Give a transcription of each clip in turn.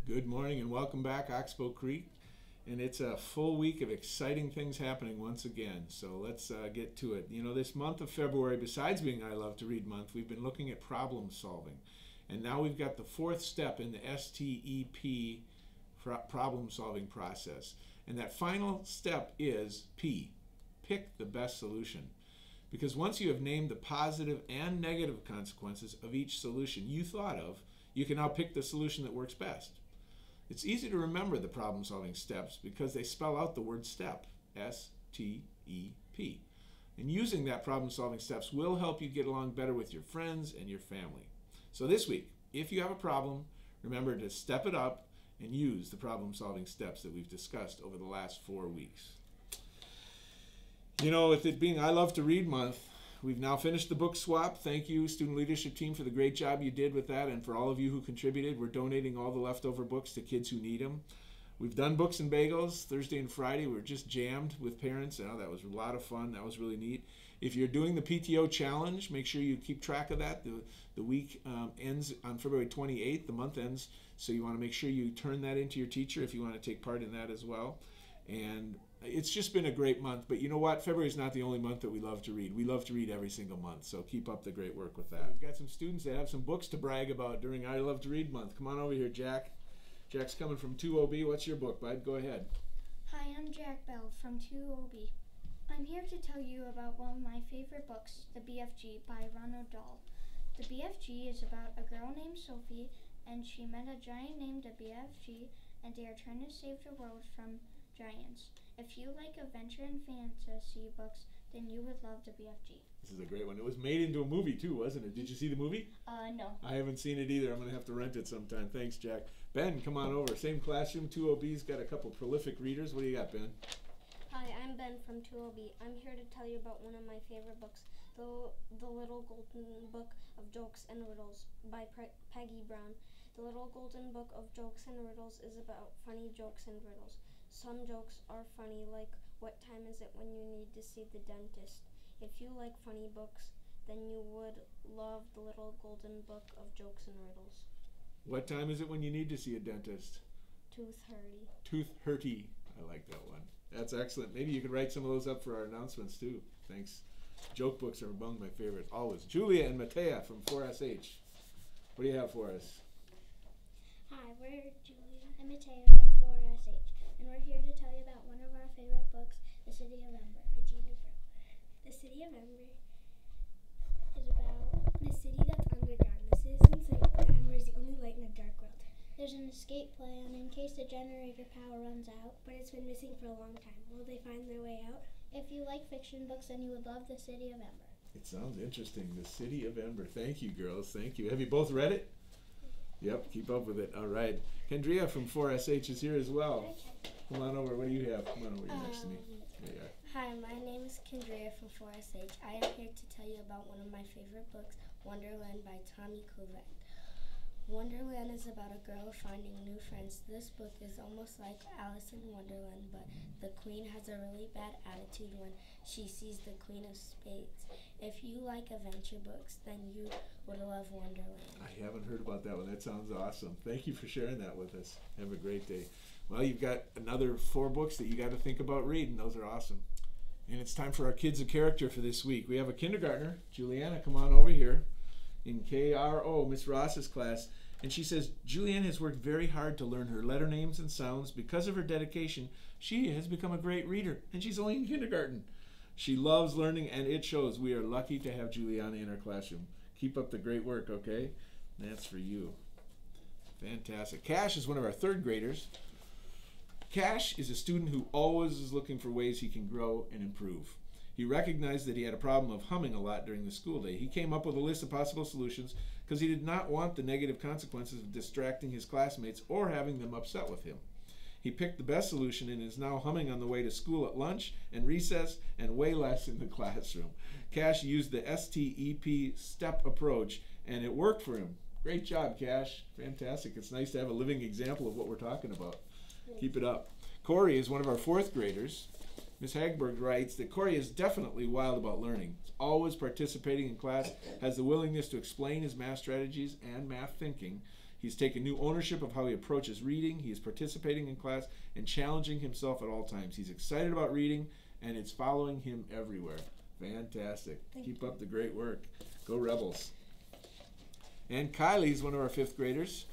Good morning and welcome back, Oxbow Creek. And it's a full week of exciting things happening once again. So let's get to it. You know, this month of February, besides being I Love to Read month, we've been looking at problem solving. And now we've got the fourth step in the STEP problem solving process. And that final step is P, pick the best solution. Because once you have named the positive and negative consequences of each solution you thought of, you can now pick the solution that works best. It's easy to remember the problem-solving steps because they spell out the word STEP, S-T-E-P. And using that problem-solving steps will help you get along better with your friends and your family. So this week, if you have a problem, remember to step it up and use the problem-solving steps that we've discussed over the last 4 weeks. You know, with it being I Love to Read month, we've now finished the book swap. Thank you, student leadership team, for the great job you did with that, and for all of you who contributed. We're donating all the leftover books to kids who need them. We've done Books and Bagels Thursday and Friday. We were just jammed with parents. You know, that was a lot of fun. That was really neat. If you're doing the PTO challenge, make sure you keep track of that. The week ends on February 28th. The month ends, so you want to make sure you turn that into your teacher if you want to take part in that as well. And it's just been a great month, but you know what? February is not the only month that we love to read. We love to read every single month, so keep up the great work with that. We've got some students that have some books to brag about during I Love to Read month. Come on over here, Jack. Jack's coming from 2OB. What's your book, bud? Go ahead. Hi, I'm Jack Bell from 2OB. I'm here to tell you about one of my favorite books, The BFG by Ronald Dahl. The BFG is about a girl named Sophie, and she met a giant named the BFG, and they are trying to save the world from giants. If you like adventure and fantasy books, then you would love the BFG. This is a great one. It was made into a movie too, wasn't it? Did you see the movie? No. I haven't seen it either. I'm going to have to rent it sometime. Thanks, Jack. Ben, come on over. Same classroom. 2OB's got a couple prolific readers. What do you got, Ben? Hi, I'm Ben from 2OB. I'm here to tell you about one of my favorite books, The Little Golden Book of Jokes and Riddles by Peggy Brown. The Little Golden Book of Jokes and Riddles is about funny jokes and riddles. Some jokes are funny, like what time is it when you need to see the dentist? If you like funny books, then you would love The Little Golden Book of Jokes and Riddles. What time is it when you need to see a dentist? Tooth hurty. Tooth hurty. I like that one. That's excellent. Maybe you could write some of those up for our announcements too. Thanks. Joke books are among my favorites, always. Julia and Matea from 4SH. What do you have for us? Hi, we're Julia and Matea from 4SH, and we're here to tell you about one of our favorite books, The City of Ember by Gina Brill. The City of Ember is about the city that's underground. The citizens think that Ember is the only light in a dark world. There's an escape plan in case the generator power runs out, but it's been missing for a long time. Will they find their way out? If you like fiction books, then you would love The City of Ember. It sounds interesting. The City of Ember. Thank you, girls. Thank you. Have you both read it? Yep, keep up with it. All right. Andrea from 4SH is here as well. Come on over. What do you have? Come on over here next to me. There you are. Hi, my name is Andrea from 4SH. I am here to tell you about one of my favorite books, Wonderland by Tommy Covet. Wonderland is about a girl finding new friends. This book is almost like Alice in Wonderland, but the queen has a really bad attitude when she sees the Queen of Spades. If you like adventure books, then you would love Wonderland. I haven't heard about that one. That sounds awesome. Thank you for sharing that with us. Have a great day. Well, you've got another 4 books that you got to think about reading. Those are awesome. And it's time for our Kids of Character for this week. We have a kindergartner, Julianne, come on over here, in KRO, Miss Ross's class. And she says, Julianne has worked very hard to learn her letter names and sounds. Because of her dedication, she has become a great reader, and she's only in kindergarten. She loves learning, and it shows. We are lucky to have Julianne in our classroom. Keep up the great work, okay? That's for you. Fantastic. Cash is one of our 3rd graders. Cash is a student who always is looking for ways he can grow and improve. He recognized that he had a problem of humming a lot during the school day. He came up with a list of possible solutions because he did not want the negative consequences of distracting his classmates or having them upset with him. He picked the best solution and is now humming on the way to school at lunch and recess and way less in the classroom. Cash used the STEP STEP approach and it worked for him. Great job, Cash. Fantastic. It's nice to have a living example of what we're talking about. Keep it up. Cory is one of our 4th graders. Ms. Hagberg writes that Cory is definitely wild about learning. He's always participating in class, has the willingness to explain his math strategies and math thinking. He's taken new ownership of how he approaches reading. He is participating in class and challenging himself at all times. He's excited about reading, and it's following him everywhere. Fantastic. Keep up the great work. Go Rebels. And Kylie's one of our 5th graders.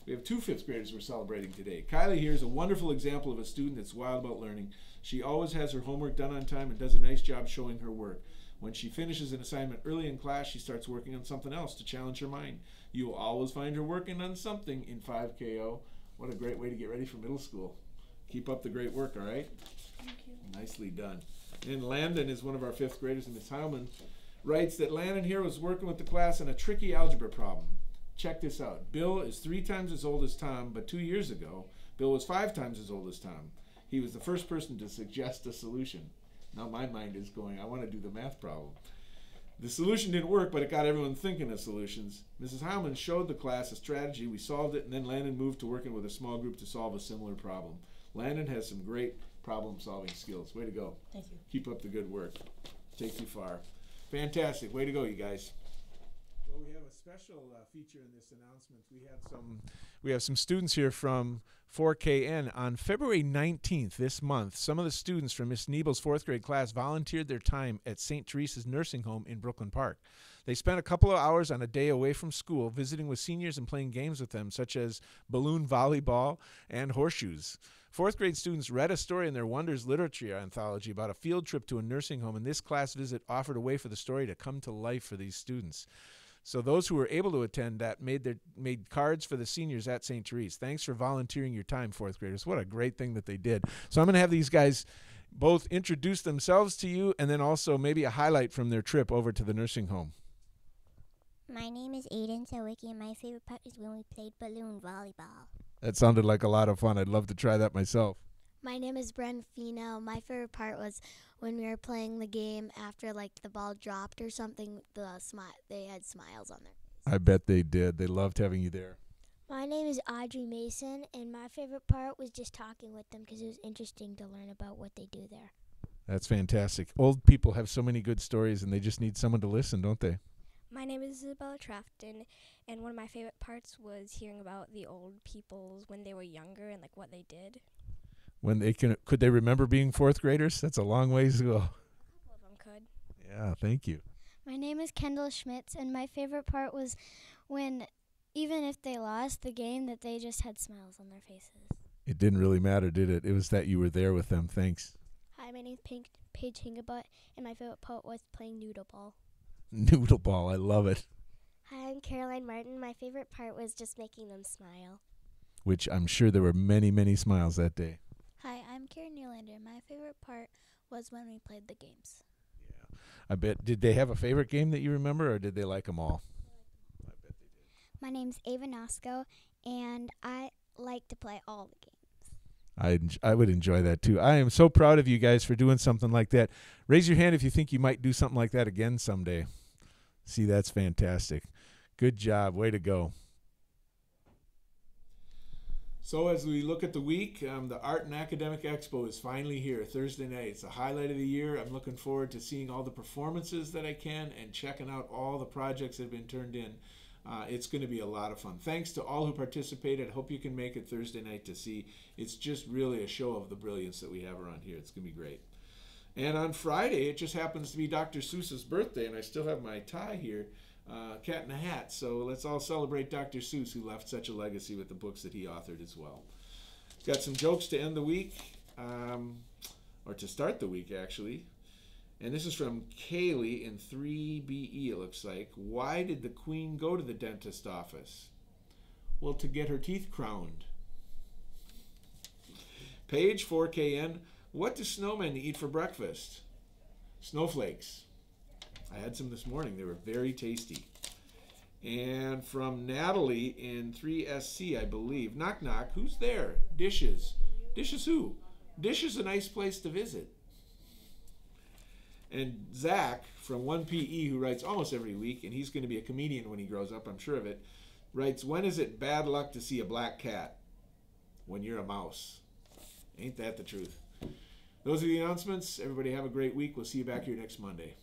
We have 2 5th graders we're celebrating today. Kyla here is a wonderful example of a student that's wild about learning. She always has her homework done on time and does a nice job showing her work. When she finishes an assignment early in class, she starts working on something else to challenge her mind. You will always find her working on something in 5KO. What a great way to get ready for middle school. Keep up the great work, all right? Thank you. Nicely done. And Landon is one of our 5th graders, and Ms. Heilman writes that Landon here was working with the class on a tricky algebra problem. Check this out. Bill is 3 times as old as Tom, but 2 years ago, Bill was 5 times as old as Tom. He was the first person to suggest a solution. Now my mind is going, I want to do the math problem. The solution didn't work, but it got everyone thinking of solutions. Mrs. Heilman showed the class a strategy. We solved it, and then Landon moved to working with a small group to solve a similar problem. Landon has some great problem-solving skills. Way to go. Thank you. Keep up the good work. Take you far. Fantastic. Way to go, you guys. Well, we have a special feature in this announcement. We have some students here from ForKN. On February 19th this month, some of the students from Miss Nebel's 4th grade class volunteered their time at St. Teresa's Nursing Home in Brooklyn Park. They spent a couple of hours on a day away from school visiting with seniors and playing games with them, such as balloon volleyball and horseshoes. 4th grade students read a story in their Wonders Literature anthology about a field trip to a nursing home, and this class visit offered a way for the story to come to life for these students. So those who were able to attend that made cards for the seniors at St. Therese. Thanks for volunteering your time, 4th graders. What a great thing that they did. So I'm going to have these guys both introduce themselves to you and then also maybe a highlight from their trip over to the nursing home. My name is Aiden Sawicki, and my favorite part is when we played balloon volleyball. That sounded like a lot of fun. I'd love to try that myself. My name is Bren Fino. My favorite part was when we were playing the game after the ball dropped or something. They had smiles on their face. I bet they did. They loved having you there. My name is Audrey Mason, and my favorite part was just talking with them because it was interesting to learn about what they do there. That's fantastic. Old people have so many good stories, and they just need someone to listen, don't they? My name is Isabella Trafton, and one of my favorite parts was hearing about the old peoples when they were younger and what they did. When could they remember being 4th graders? That's a long ways to go. A couple of them could. Yeah, thank you. My name is Kendall Schmitz, and my favorite part was when, even if they lost the game, that they just had smiles on their faces. It didn't really matter, did it? It was that you were there with them. Thanks. Hi, my name is Paige Hingabutt, and my favorite part was playing noodle ball. Noodle ball, I love it. Hi, I'm Caroline Martin. My favorite part was just making them smile. Which I'm sure there were many, many smiles that day. Hi, I'm Karen Newlander. My favorite part was when we played the games. Yeah, I bet. Did they have a favorite game that you remember, or did they like them all? I bet they did. My name's Ava Nosko, and I like to play all the games. I would enjoy that too. I am so proud of you guys for doing something like that. Raise your hand if you think you might do something like that again someday. See, that's fantastic. Good job. Way to go. So as we look at the week, the Art and Academic Expo is finally here, Thursday night. It's the highlight of the year. I'm looking forward to seeing all the performances that I can and checking out all the projects that have been turned in. It's going to be a lot of fun. Thanks to all who participated. Hope you can make it Thursday night to see. It's just really a show of the brilliance that we have around here. It's going to be great. And on Friday, it just happens to be Dr. Seuss's birthday, and I still have my tie here, cat in a hat. So let's all celebrate Dr. Seuss, who left such a legacy with the books that he authored as well. Got some jokes to end the week, or to start the week, actually. And this is from Kaylee in 3BE, it looks like. Why did the Queen go to the dentist office? Well, to get her teeth crowned. Page 4KN. What do snowmen eat for breakfast? Snowflakes. I had some this morning. They were very tasty. And from Natalie in 3SC, I believe. Knock, knock. Who's there? Dishes. Dishes who? Dish is a nice place to visit. And Zach from 1PE, who writes almost every week, and he's going to be a comedian when he grows up, I'm sure of it, writes, when is it bad luck to see a black cat? When you're a mouse. Ain't that the truth? Those are the announcements. Everybody have a great week. We'll see you back here next Monday.